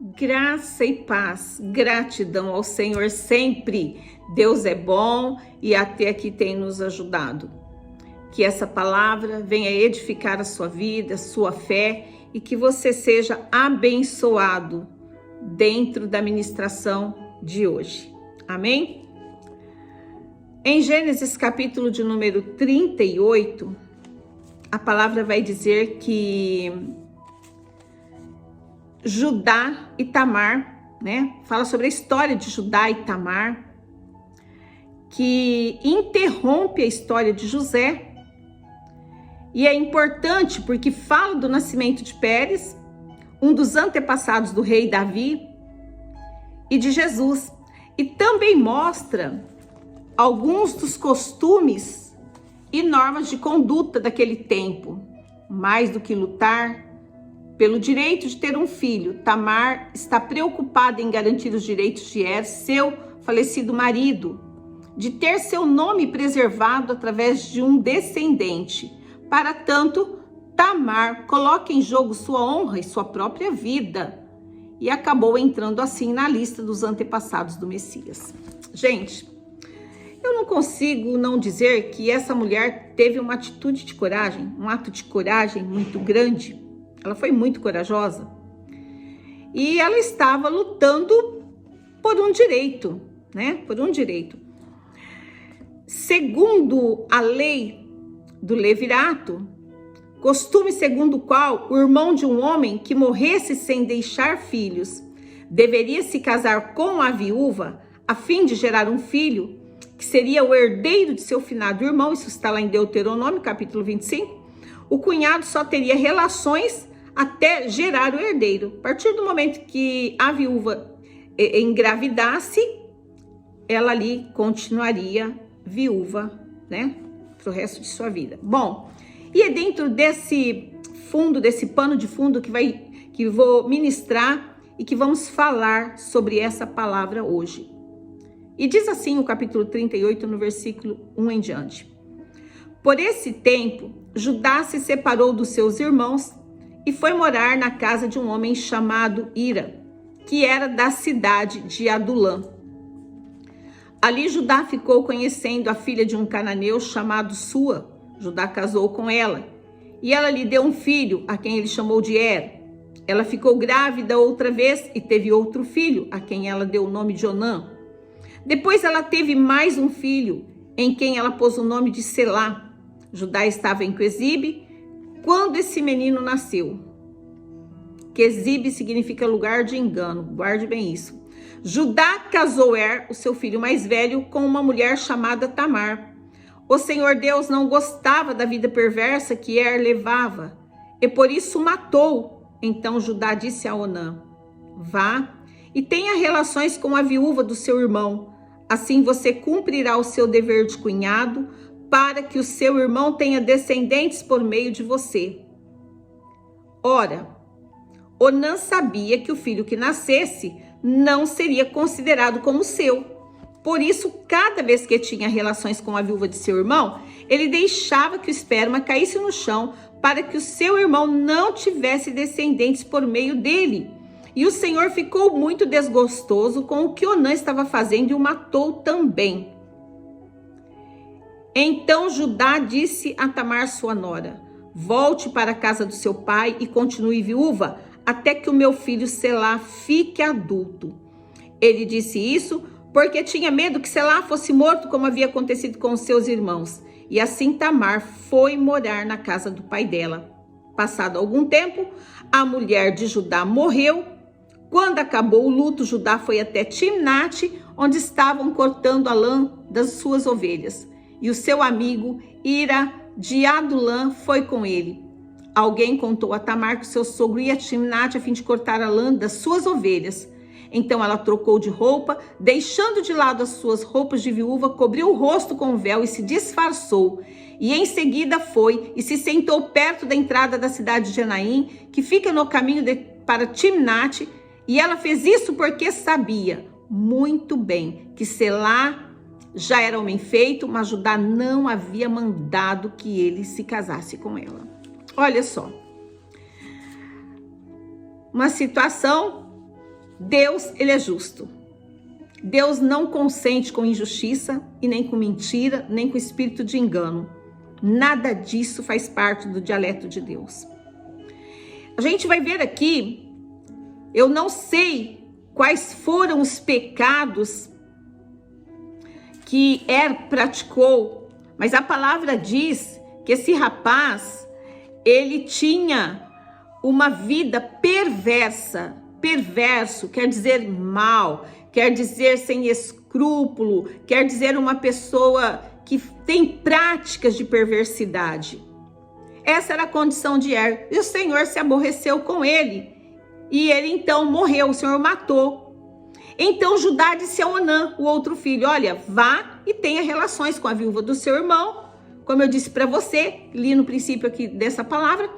Graça e paz, gratidão ao Senhor sempre. Deus é bom e até aqui tem nos ajudado. Que essa palavra venha edificar a sua vida, a sua fé e que você seja abençoado dentro da ministração de hoje. Amém? Em Gênesis capítulo de número 38, a palavra vai dizer que Judá e Tamar, né? Fala sobre a história de Judá e Tamar, que interrompe a história de José. E é importante porque fala do nascimento de Pérez, um dos antepassados do rei Davi, e de Jesus. E também mostra alguns dos costumes e normas de conduta daquele tempo. Mais do que lutar pelo direito de ter um filho, Tamar está preocupada em garantir os direitos de Er, seu falecido marido, de ter seu nome preservado através de um descendente. Para tanto, Tamar coloca em jogo sua honra e sua própria vida e acabou entrando assim na lista dos antepassados do Messias. Gente, eu não consigo não dizer que essa mulher teve uma atitude de coragem, um ato de coragem muito grande. Ela foi muito corajosa e ela estava lutando por um direito, né? Por um direito. Segundo a lei do levirato, costume segundo o qual o irmão de um homem que morresse sem deixar filhos deveria se casar com a viúva a fim de gerar um filho que seria o herdeiro de seu finado irmão. Isso está lá em Deuteronômio, capítulo 25. O cunhado só teria relações até gerar o herdeiro. A partir do momento que a viúva engravidasse, ela ali continuaria viúva, né, pro resto de sua vida. Bom, e é dentro desse fundo, desse pano de fundo que vou ministrar e que vamos falar sobre essa palavra hoje. E diz assim o capítulo 38, no versículo 1 em diante. Por esse tempo, Judá se separou dos seus irmãos e foi morar na casa de um homem chamado Ira, que era da cidade de Adulã. Ali Judá ficou conhecendo a filha de um cananeu chamado Sua. Judá casou com ela e ela lhe deu um filho, a quem ele chamou de Er. Ela ficou grávida outra vez e teve outro filho, a quem ela deu o nome de Onã. Depois ela teve mais um filho, em quem ela pôs o nome de Selá. Judá estava em Quezibe quando esse menino nasceu. Quezibe significa lugar de engano, guarde bem isso. Judá casou Er, o seu filho mais velho, com uma mulher chamada Tamar. O Senhor Deus não gostava da vida perversa que Er levava, e por isso matou. Então Judá disse a Onã: vá e tenha relações com a viúva do seu irmão. Assim você cumprirá o seu dever de cunhado, para que o seu irmão tenha descendentes por meio de você. Ora, Onã sabia que o filho que nascesse não seria considerado como seu. Por isso, cada vez que tinha relações com a viúva de seu irmão, ele deixava que o esperma caísse no chão para que o seu irmão não tivesse descendentes por meio dele. E o Senhor ficou muito desgostoso com o que Onã estava fazendo e o matou também. Então Judá disse a Tamar, sua nora: volte para a casa do seu pai e continue viúva, até que o meu filho Selá fique adulto. Ele disse isso porque tinha medo que Selá fosse morto, como havia acontecido com os seus irmãos. E assim Tamar foi morar na casa do pai dela. Passado algum tempo, a mulher de Judá morreu. Quando acabou o luto, Judá foi até Timnate, onde estavam cortando a lã das suas ovelhas. E o seu amigo Ira de Adulã foi com ele. Alguém contou a Tamar que seu sogro ia a Timnate a fim de cortar a lã das suas ovelhas. Então ela trocou de roupa, deixando de lado as suas roupas de viúva, cobriu o rosto com um véu e se disfarçou. E em seguida foi e se sentou perto da entrada da cidade de Enaim, que fica no caminho para Timnate. E ela fez isso porque sabia muito bem que Selá já era homem feito, mas Judá não havia mandado que ele se casasse com ela. Olha só, uma situação Deus, ele é justo. Deus não consente com injustiça e nem com mentira, nem com espírito de engano. Nada disso faz parte do dialeto de Deus. A gente vai ver aqui, eu não sei quais foram os pecados que Er praticou, mas a palavra diz que esse rapaz, ele tinha uma vida perversa. Perverso quer dizer mal, quer dizer sem escrúpulo, quer dizer uma pessoa que tem práticas de perversidade. Essa era a condição de Er, e o Senhor se aborreceu com ele, e ele então morreu, o Senhor matou. Então Judá disse a Onã, o outro filho, olha, vá e tenha relações com a viúva do seu irmão, como eu disse para você, li no princípio aqui dessa palavra,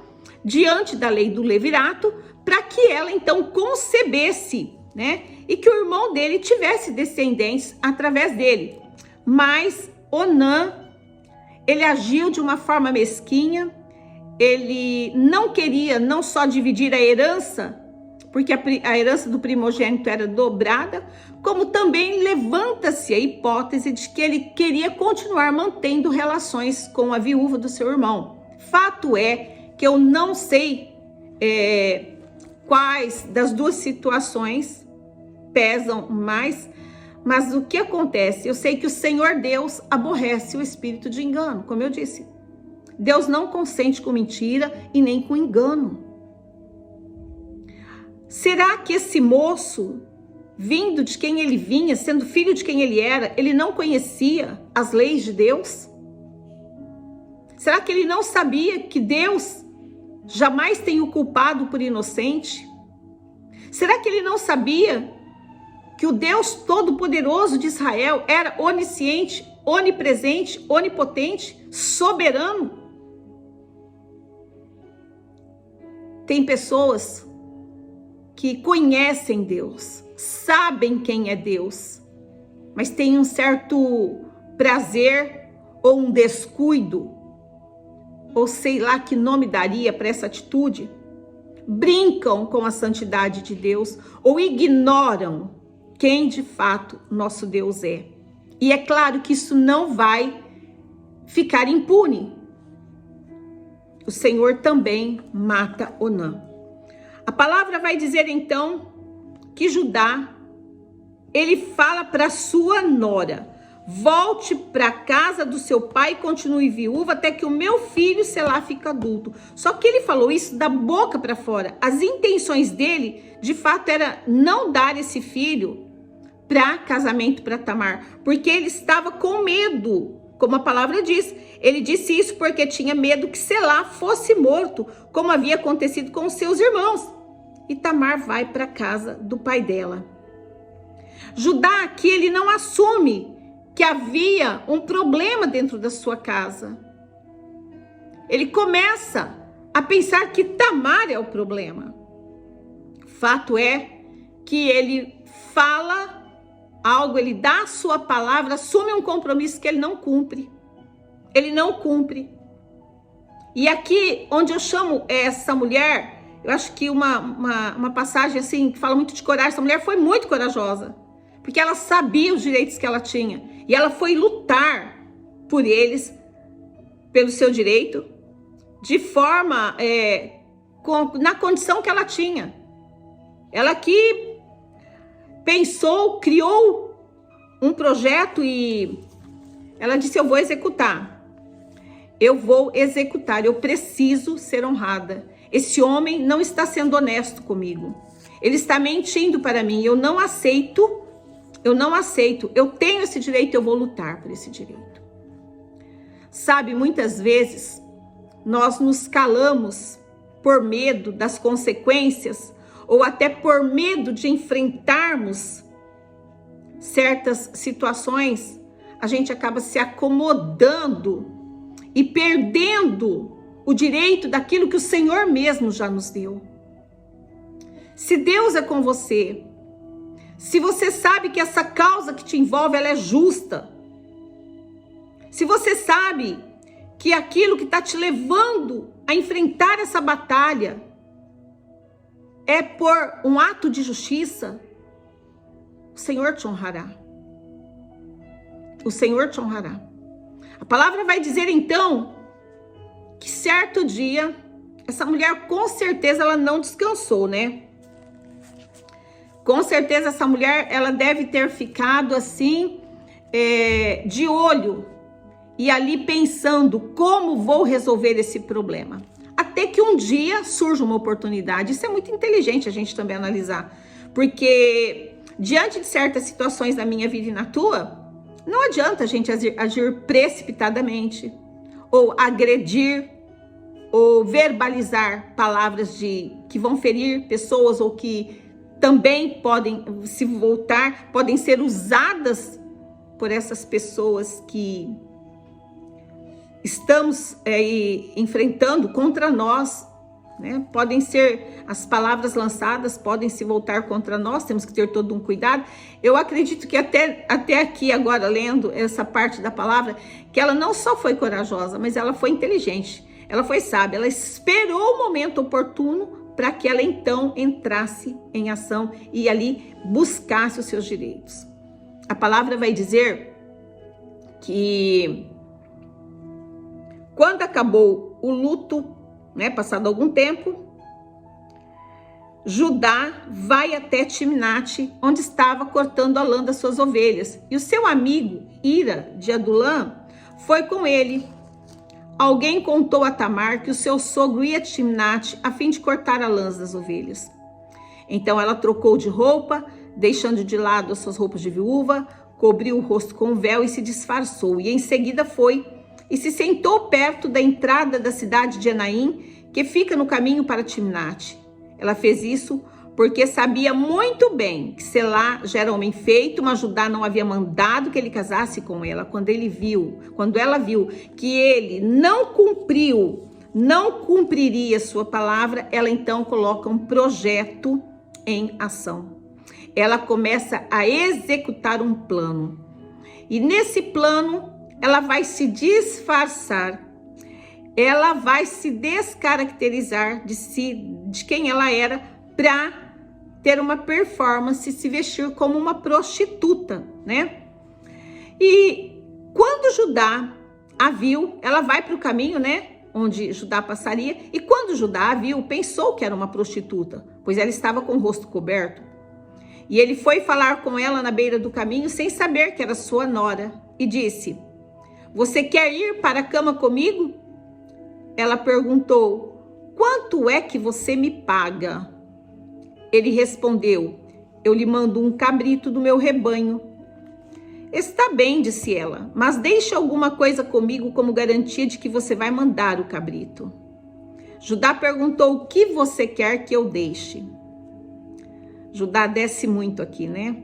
diante da lei do levirato, para que ela então concebesse, né? E que o irmão dele tivesse descendentes através dele. Mas Onã, ele agiu de uma forma mesquinha, ele não queria não só dividir a herança, porque a herança do primogênito era dobrada, como também levanta-se a hipótese de que ele queria continuar mantendo relações com a viúva do seu irmão. Fato é que eu não sei quais das duas situações pesam mais, mas o que acontece? Eu sei que o Senhor Deus aborrece o espírito de engano, como eu disse. Deus não consente com mentira e nem com engano. Será que esse moço, vindo de quem ele vinha, sendo filho de quem ele era, ele não conhecia as leis de Deus? Será que ele não sabia que Deus jamais tem o culpado por inocente? Será que ele não sabia que o Deus Todo-Poderoso de Israel era onisciente, onipresente, onipotente, soberano? Tem pessoas que conhecem Deus, sabem quem é Deus, mas tem um certo prazer ou um descuido, ou sei lá que nome daria para essa atitude, brincam com a santidade de Deus ou ignoram quem de fato nosso Deus é. E é claro que isso não vai ficar impune. O Senhor também mata Onã. A palavra vai dizer então que Judá, ele fala para sua nora: volte para a casa do seu pai e continue viúva até que o meu filho Selá fique adulto. Só que ele falou isso da boca para fora. As intenções dele, de fato, era não dar esse filho para casamento para Tamar, porque ele estava com medo. Como a palavra diz, ele disse isso porque tinha medo que Selá fosse morto, como havia acontecido com seus irmãos. E Tamar vai para a casa do pai dela. Judá aqui, ele não assume que havia um problema dentro da sua casa. Ele começa a pensar que Tamar é o problema. Fato é que ele fala algo, ele dá a sua palavra, assume um compromisso que ele não cumpre. Ele não cumpre. E aqui, onde eu chamo essa mulher, eu acho que uma passagem assim, que fala muito de coragem, essa mulher foi muito corajosa, porque ela sabia os direitos que ela tinha, e ela foi lutar por eles, pelo seu direito, de forma, na condição que ela tinha. Ela que pensou, criou um projeto e ela disse: eu vou executar, eu preciso ser honrada. Esse homem não está sendo honesto comigo, ele está mentindo para mim, eu não aceito, eu tenho esse direito, eu vou lutar por esse direito. Sabe, muitas vezes nós nos calamos por medo das consequências, ou até por medo de enfrentarmos certas situações, a gente acaba se acomodando e perdendo o direito daquilo que o Senhor mesmo já nos deu. Se Deus é com você, se você sabe que essa causa que te envolve, ela é justa, se você sabe que aquilo que está te levando a enfrentar essa batalha é por um ato de justiça, o Senhor te honrará. O Senhor te honrará. A palavra vai dizer então que certo dia, essa mulher com certeza ela não descansou, né? Com certeza essa mulher ela deve ter ficado assim, de olho e ali pensando como vou resolver esse problema. Até que um dia surge uma oportunidade. Isso é muito inteligente a gente também analisar. Porque diante de certas situações na minha vida e na tua, não adianta a gente agir precipitadamente, ou agredir, ou verbalizar palavras que vão ferir pessoas, ou que também podem se voltar, podem ser usadas por essas pessoas que estamos enfrentando contra nós, né? Podem ser, as palavras lançadas podem se voltar contra nós, temos que ter todo um cuidado. Eu acredito que até aqui agora, lendo essa parte da palavra, que ela não só foi corajosa, mas ela foi inteligente, ela foi sábia, ela esperou o momento oportuno para que ela então entrasse em ação e ali buscasse os seus direitos. A palavra vai dizer que quando acabou o luto, né, passado algum tempo, Judá vai até Timnate, onde estava cortando a lã das suas ovelhas. E o seu amigo, Ira, de Adulã, foi com ele. Alguém contou a Tamar que o seu sogro ia a Timnate a fim de cortar a lã das ovelhas. Então ela trocou de roupa, deixando de lado as suas roupas de viúva, cobriu o rosto com um véu e se disfarçou. E em seguida foi e se sentou perto da entrada da cidade de Enaim, que fica no caminho para Timnate. Ela fez isso porque sabia muito bem que Selá já era homem feito, mas Judá não havia mandado que ele casasse com ela. Quando ela viu que ele não cumpriria sua palavra, ela então coloca um projeto em ação. Ela começa a executar um plano. E nesse plano, ela vai se disfarçar, ela vai se descaracterizar de quem ela era para ter uma performance, se vestir como uma prostituta, né? E quando Judá a viu, ela vai para o caminho, né? Onde Judá passaria, e quando Judá a viu, pensou que era uma prostituta, pois ela estava com o rosto coberto. E ele foi falar com ela na beira do caminho, sem saber que era sua nora, e disse: "Você quer ir para a cama comigo?" Ela perguntou: "Quanto é que você me paga?" Ele respondeu: "Eu lhe mando um cabrito do meu rebanho." "Está bem", disse ela, "mas deixe alguma coisa comigo como garantia de que você vai mandar o cabrito." Judá perguntou: "O que você quer que eu deixe?" Judá desce muito aqui, né?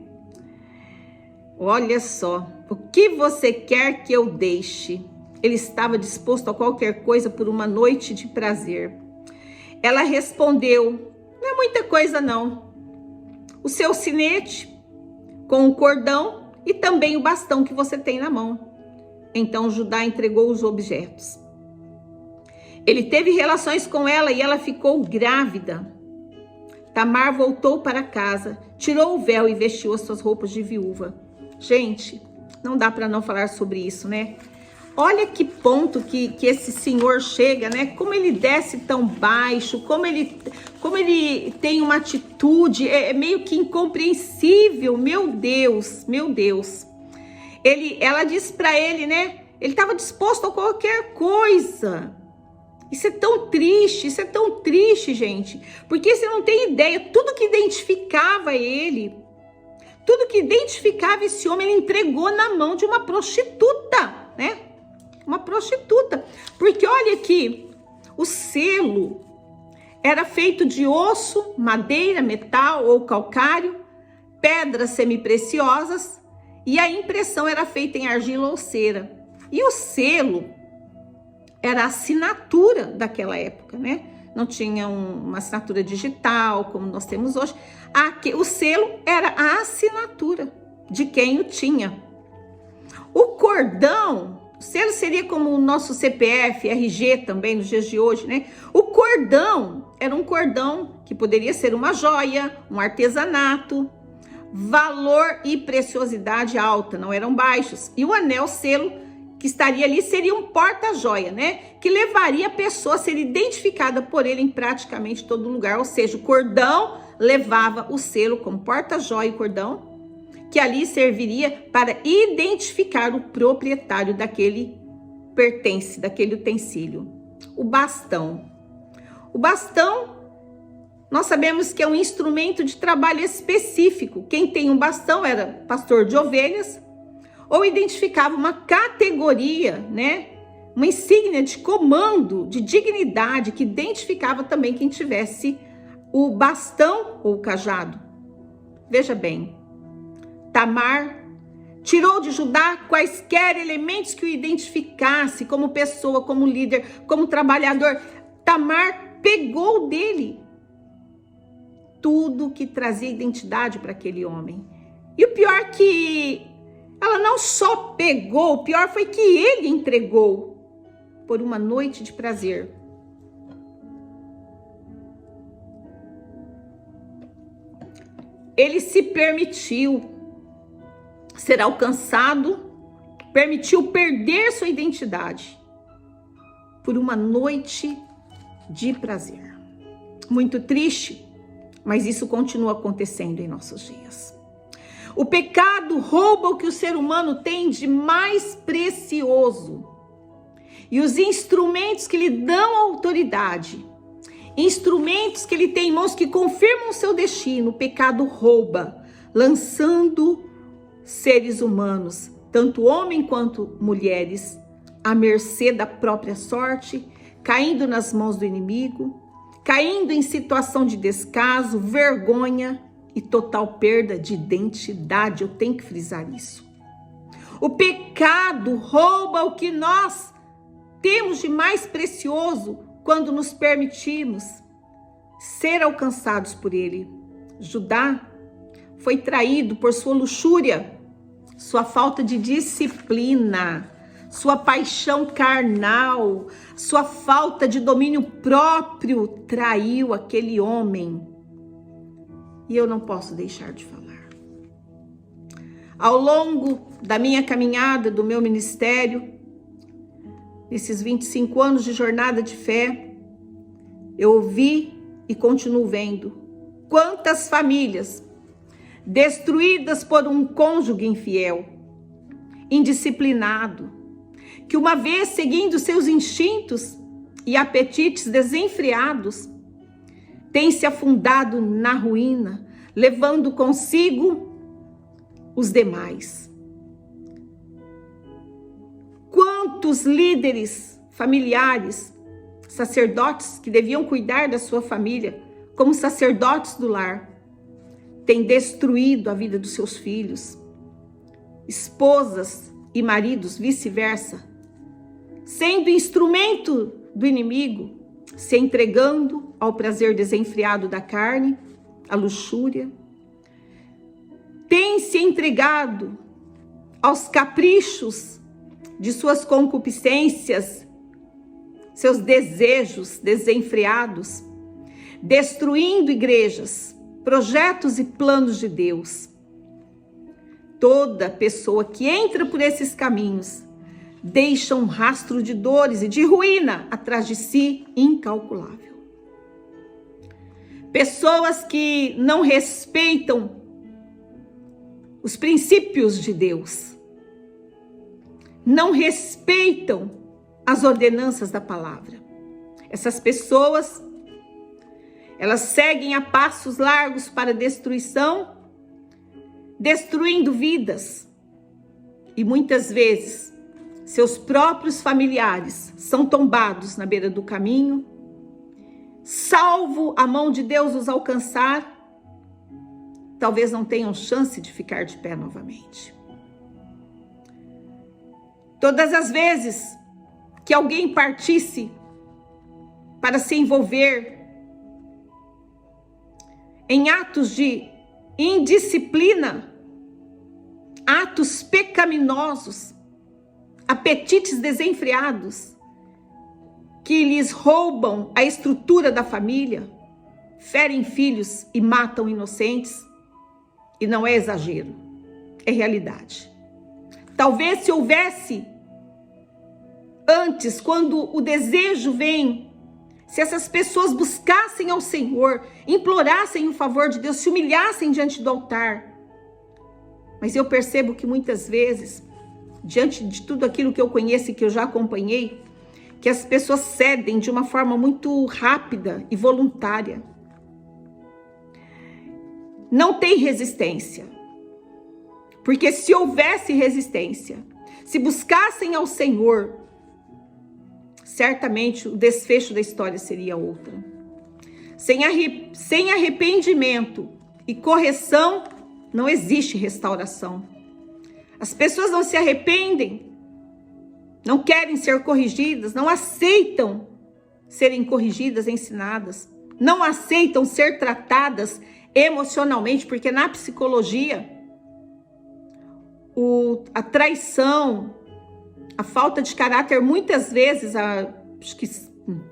Olha só, o que você quer que eu deixe? Ele estava disposto a qualquer coisa por uma noite de prazer. Ela respondeu: "Não é muita coisa não. O seu sinete com o cordão e também o bastão que você tem na mão." Então Judá entregou os objetos. Ele teve relações com ela e ela ficou grávida. Tamar voltou para casa, tirou o véu e vestiu as suas roupas de viúva. Gente, não dá para não falar sobre isso, né? Olha que ponto que esse senhor chega, né? Como ele desce tão baixo, como ele tem uma atitude, é meio que incompreensível. Meu Deus, meu Deus. Ela disse para ele, né? Ele estava disposto a qualquer coisa. Isso é tão triste, gente. Porque você não tem ideia, tudo que identificava ele, tudo que identificava esse homem, ele entregou na mão de uma prostituta, né? Uma prostituta. Porque olha aqui, o selo era feito de osso, madeira, metal ou calcário, pedras semipreciosas, e a impressão era feita em argila ou cera. E o selo era a assinatura daquela época, né? Não tinha uma assinatura digital como nós temos hoje. O selo era a assinatura de quem o tinha. O cordão, o selo seria como o nosso CPF, RG também nos dias de hoje, né? O cordão era um cordão que poderia ser uma joia, um artesanato, valor e preciosidade alta, não eram baixos. E o anel selo que estaria ali seria um porta-joia, né? Que levaria a pessoa a ser identificada por ele em praticamente todo lugar. Ou seja, o cordão levava o selo como porta-joia, o cordão, que ali serviria para identificar o proprietário daquele pertence, daquele utensílio. O bastão. O bastão, nós sabemos que é um instrumento de trabalho específico. Quem tem um bastão era pastor de ovelhas, ou identificava uma categoria, né? Uma insígnia de comando, de dignidade, que identificava também quem tivesse o bastão ou o cajado. Veja bem, Tamar tirou de Judá quaisquer elementos que o identificasse como pessoa, como líder, como trabalhador. Tamar pegou dele tudo que trazia identidade para aquele homem. E o pior que ela não só pegou, o pior foi que ele entregou por uma noite de prazer. Ele se permitiu ser alcançado, permitiu perder sua identidade por uma noite de prazer. Muito triste, mas isso continua acontecendo em nossos dias. O pecado rouba o que o ser humano tem de mais precioso. E os instrumentos que lhe dão autoridade, instrumentos que ele tem em mãos que confirmam o seu destino, o pecado rouba, lançando seres humanos, tanto homens quanto mulheres, à mercê da própria sorte, caindo nas mãos do inimigo, caindo em situação de descaso, vergonha e total perda de identidade. Eu tenho que frisar isso. O pecado rouba o que nós temos de mais precioso quando nos permitimos ser alcançados por ele. Judá foi traído por sua luxúria, sua falta de disciplina, sua paixão carnal, sua falta de domínio próprio traiu aquele homem. E eu não posso deixar de falar. Ao longo da minha caminhada, do meu ministério, nesses 25 anos de jornada de fé, eu ouvi e continuo vendo quantas famílias destruídas por um cônjuge infiel, indisciplinado, que uma vez seguindo seus instintos e apetites desenfreados, tem se afundado na ruína, levando consigo os demais. Quantos líderes familiares, sacerdotes que deviam cuidar da sua família, como sacerdotes do lar, têm destruído a vida dos seus filhos, esposas e maridos, vice-versa, sendo instrumento do inimigo, se entregando ao prazer desenfreado da carne, à luxúria, tem se entregado aos caprichos de suas concupiscências, seus desejos desenfreados, destruindo igrejas, projetos e planos de Deus. Toda pessoa que entra por esses caminhos deixa um rastro de dores e de ruína atrás de si incalculável. Pessoas que não respeitam os princípios de Deus, não respeitam as ordenanças da palavra. Essas pessoas, elas seguem a passos largos para a destruição, destruindo vidas. E muitas vezes, seus próprios familiares são tombados na beira do caminho, salvo a mão de Deus os alcançar, talvez não tenham chance de ficar de pé novamente. Todas as vezes que alguém partisse para se envolver em atos de indisciplina, atos pecaminosos, apetites desenfreados, que lhes roubam a estrutura da família, ferem filhos e matam inocentes, E não é exagero, é realidade. Talvez se houvesse antes, quando o desejo vem, se essas pessoas buscassem ao Senhor, implorassem o favor de Deus, se humilhassem diante do altar. Mas eu percebo que muitas vezes, diante de tudo aquilo que eu conheço e que eu já acompanhei, que as pessoas cedem de uma forma muito rápida e voluntária. Não tem resistência. Porque se houvesse resistência, se buscassem ao Senhor, certamente o desfecho da história seria outra. Sem arrependimento e correção, não existe restauração. As pessoas não se arrependem, não querem ser corrigidas, não aceitam serem corrigidas, ensinadas, não aceitam ser tratadas emocionalmente, porque na psicologia, a traição, a falta de caráter, muitas vezes, acho que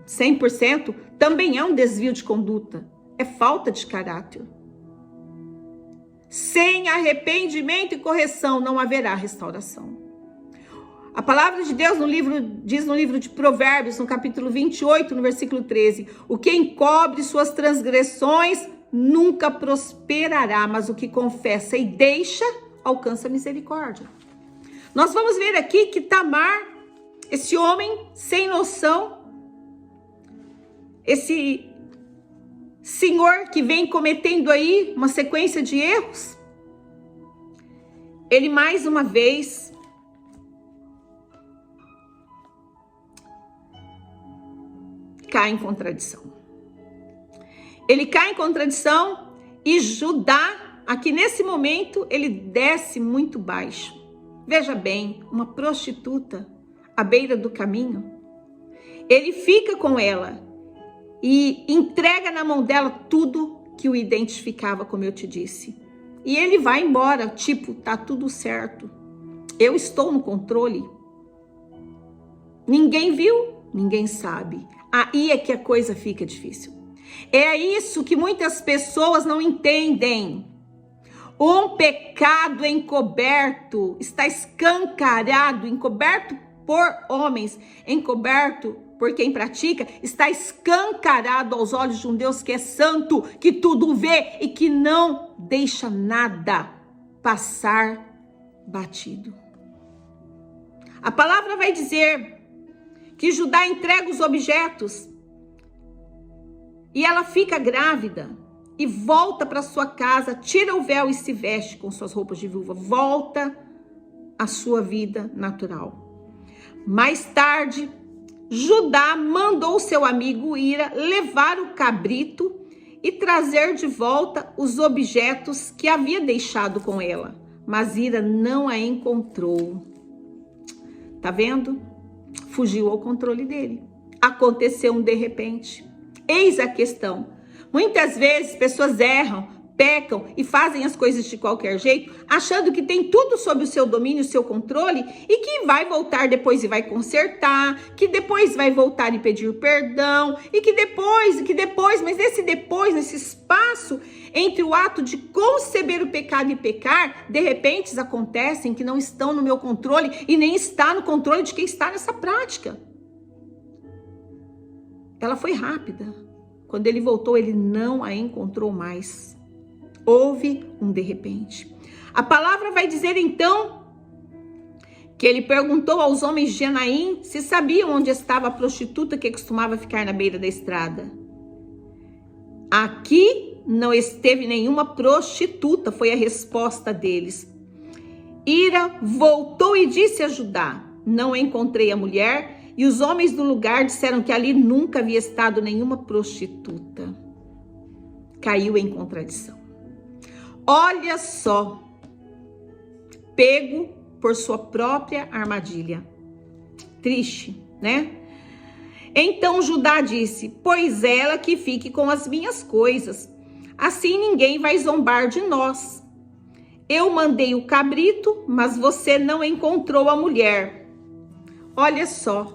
100%, também é um desvio de conduta, é falta de caráter. Sem arrependimento e correção não haverá restauração. A palavra de Deus diz no livro de Provérbios, no capítulo 28, no versículo 13, o que encobre suas transgressões nunca prosperará, mas o que confessa e deixa alcança misericórdia. Nós vamos ver aqui que Tamar, esse homem sem noção, esse senhor que vem cometendo aí uma sequência de erros, ele mais uma vez cai em contradição. Ele cai em contradição e Judá, aqui nesse momento, ele desce muito baixo. Veja bem, uma prostituta à beira do caminho, ele fica com ela e entrega na mão dela tudo que o identificava, como eu te disse. E ele vai embora, tipo, tá tudo certo. Eu estou no controle. Ninguém viu, ninguém sabe. Aí é que a coisa fica difícil. É isso que muitas pessoas não entendem. Um pecado encoberto está escancarado, encoberto por homens, encoberto por quem pratica, está escancarado aos olhos de um Deus que é santo, que tudo vê e que não deixa nada passar batido. A palavra vai dizer que Judá entrega os objetos e ela fica grávida e volta para sua casa, tira o véu e se veste com suas roupas de viúva, volta à sua vida natural. Mais tarde, Judá mandou seu amigo Ira levar o cabrito e trazer de volta os objetos que havia deixado com ela, mas Ira não a encontrou. Tá vendo? Fugiu ao controle dele. Aconteceu um de repente. Eis a questão. Muitas vezes pessoas erram, pecam e fazem as coisas de qualquer jeito, achando que tem tudo sob o seu domínio, o seu controle, e que vai voltar depois e vai consertar, que depois vai voltar e pedir perdão, e que depois, mas nesse espaço entre o ato de conceber o pecado e pecar, de repente acontecem que não estão no meu controle e nem está no controle de quem está nessa prática. Ela foi rápida. Quando ele voltou, ele não a encontrou mais. Houve um de repente. A palavra vai dizer então que ele perguntou aos homens de Enaim se sabiam onde estava a prostituta que costumava ficar na beira da estrada. Aqui não esteve nenhuma prostituta, foi a resposta deles. Ira voltou e disse a Judá: não encontrei a mulher. E os homens do lugar disseram que ali nunca havia estado nenhuma prostituta. Caiu em contradição. Olha só, pego por sua própria armadilha. Triste, né? Então Judá disse: pois ela que fique com as minhas coisas, assim ninguém vai zombar de nós. Eu mandei o cabrito, mas você não encontrou a mulher. Olha só.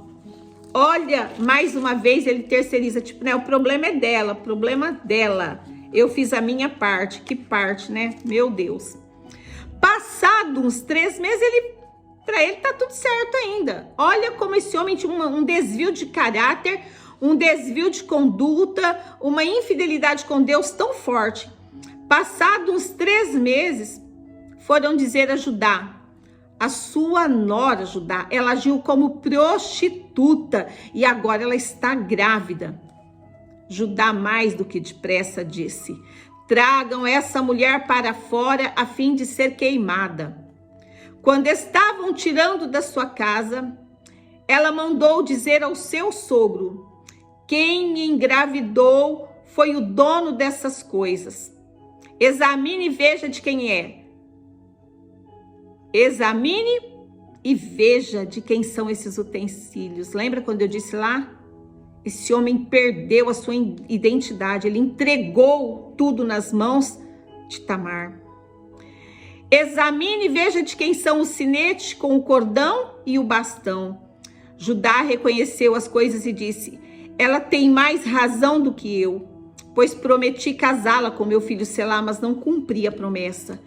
Olha, mais uma vez ele terceiriza, tipo, né? O problema é dela, eu fiz a minha parte. Que parte, né? Meu Deus. Passado uns 3 meses, para ele tá tudo certo ainda. Olha como esse homem tinha um desvio de caráter, um desvio de conduta, uma infidelidade com Deus tão forte. Passado uns 3 meses, foram dizer a Judá, a sua nora Judá, ela agiu como prostituta e agora ela está grávida. Judá, mais do que depressa, disse: tragam essa mulher para fora a fim de ser queimada. Quando estavam tirando da sua casa, ela mandou dizer ao seu sogro: quem me engravidou foi o dono dessas coisas. Examine e veja de quem é. Examine e veja de quem são esses utensílios. Lembra quando eu disse lá? Esse homem perdeu a sua identidade. Ele entregou tudo nas mãos de Tamar. Examine e veja de quem são o sinete com o cordão e o bastão. Judá reconheceu as coisas e disse: ela tem mais razão do que eu, pois prometi casá-la com meu filho Selá, mas não cumpri a promessa.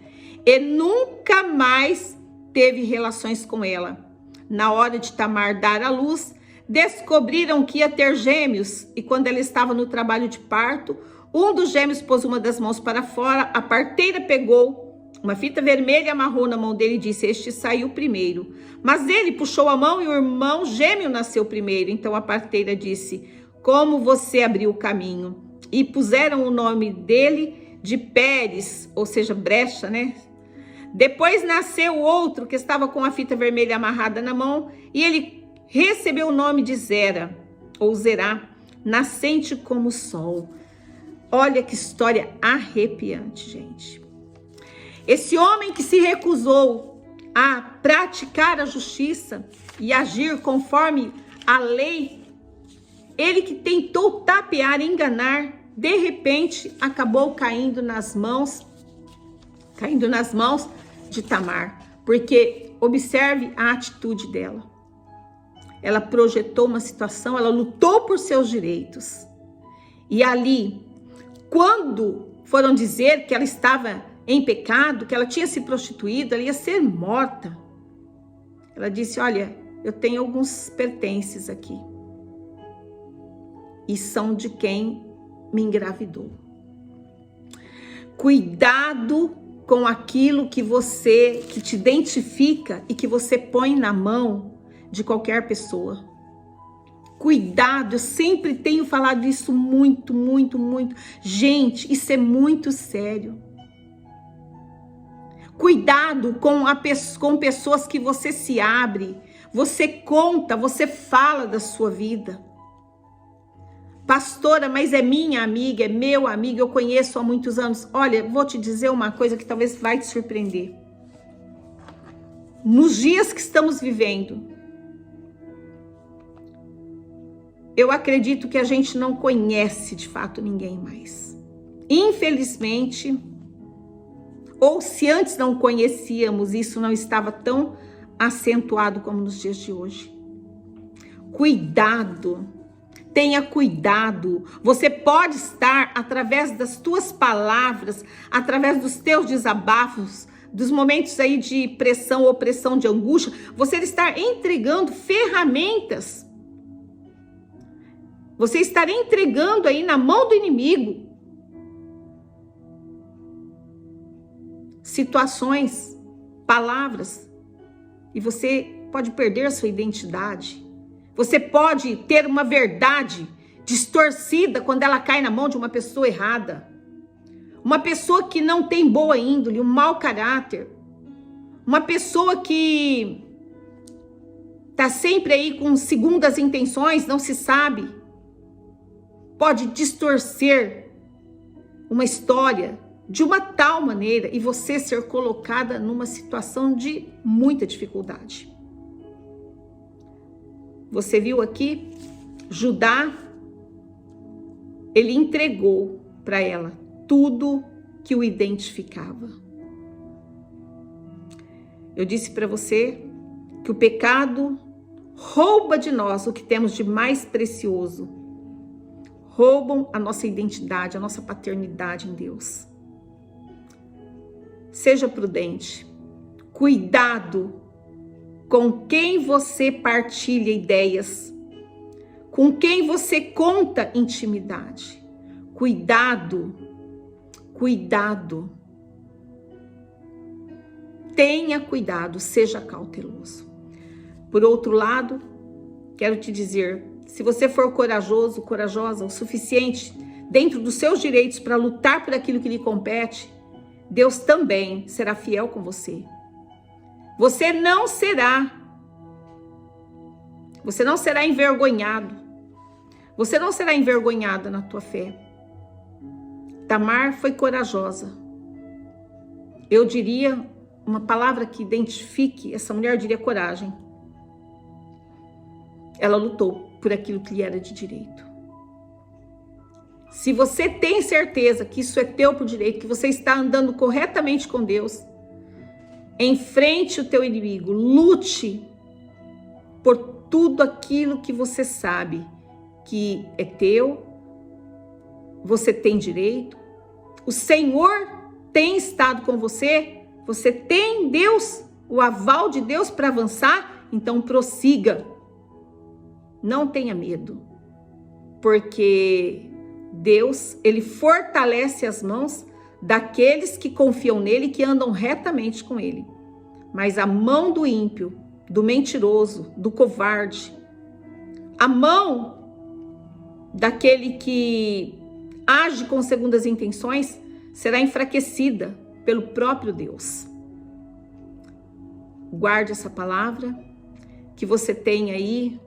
E nunca mais teve relações com ela. Na hora de Tamar dar à luz, descobriram que ia ter gêmeos, e quando ela estava no trabalho de parto, um dos gêmeos pôs uma das mãos para fora, a parteira pegou uma fita vermelha, amarrou na mão dele e disse: este saiu primeiro. Mas ele puxou a mão e o irmão gêmeo nasceu primeiro. Então a parteira disse: como você abriu o caminho? E puseram o nome dele de Pérez, ou seja, brecha, né? Depois nasceu outro que estava com a fita vermelha amarrada na mão, e ele recebeu o nome de Zera, ou Zerá, nascente como o sol. Olha que história arrepiante, gente. Esse homem que se recusou a praticar a justiça e agir conforme a lei, ele que tentou tapear, enganar, de repente acabou caindo nas mãos de Tamar, porque observe a atitude dela. Ela projetou uma situação, ela lutou por seus direitos. E ali, quando foram dizer que ela estava em pecado, que ela tinha se prostituído, ela ia ser morta, ela disse: olha, eu tenho alguns pertences aqui, e são de quem me engravidou. Cuidado com aquilo que te identifica e que você põe na mão de qualquer pessoa. Cuidado, eu sempre tenho falado isso muito, muito, muito. Gente, isso é muito sério. Cuidado com pessoas que você se abre, você conta, você fala da sua vida. Pastora, mas é minha amiga, é meu amigo, eu conheço há muitos anos. Olha, vou te dizer uma coisa que talvez vai te surpreender. Nos dias que estamos vivendo, eu acredito que a gente não conhece de fato ninguém mais. Infelizmente, ou se antes não conhecíamos, isso não estava tão acentuado como nos dias de hoje. Cuidado. Tenha cuidado, você pode estar, através das tuas palavras, através dos teus desabafos, dos momentos aí de pressão, opressão, de angústia, você estar entregando ferramentas, você estar entregando aí na mão do inimigo situações, palavras, e você pode perder a sua identidade. Você pode ter uma verdade distorcida quando ela cai na mão de uma pessoa errada. Uma pessoa que não tem boa índole, um mau caráter. Uma pessoa que está sempre aí com segundas intenções, não se sabe. Pode distorcer uma história de uma tal maneira e você ser colocada numa situação de muita dificuldade. Você viu aqui, Judá, ele entregou para ela tudo que o identificava. Eu disse para você que o pecado rouba de nós o que temos de mais precioso. roubam a nossa identidade, a nossa paternidade em Deus. Seja prudente. Cuidado com quem você partilha ideias, com quem você conta intimidade. Cuidado, cuidado. Tenha cuidado, seja cauteloso. Por outro lado, quero te dizer, se você for corajoso, corajosa o suficiente dentro dos seus direitos para lutar por aquilo que lhe compete, Deus também será fiel com você. Você não será envergonhado. Você não será envergonhada na tua fé. Tamar foi corajosa. Eu diria uma palavra que identifique essa mulher, eu diria coragem. Ela lutou por aquilo que lhe era de direito. Se você tem certeza que isso é teu por direito, que você está andando corretamente com Deus, enfrente o teu inimigo, lute por tudo aquilo que você sabe que é teu, você tem direito, o Senhor tem estado com você, você tem Deus, o aval de Deus para avançar, então prossiga. Não tenha medo, porque Deus, Ele fortalece as mãos daqueles que confiam nele e que andam retamente com ele. Mas a mão do ímpio, do mentiroso, do covarde, a mão daquele que age com segundas intenções será enfraquecida pelo próprio Deus. Guarde essa palavra, que você tenha aí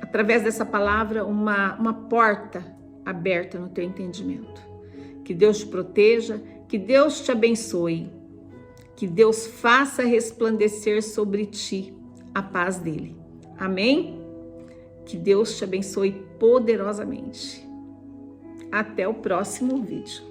através dessa palavra, uma porta aberta no teu entendimento. Que Deus te proteja, que Deus te abençoe, que Deus faça resplandecer sobre ti a paz dele. Amém? Que Deus te abençoe poderosamente. Até o próximo vídeo.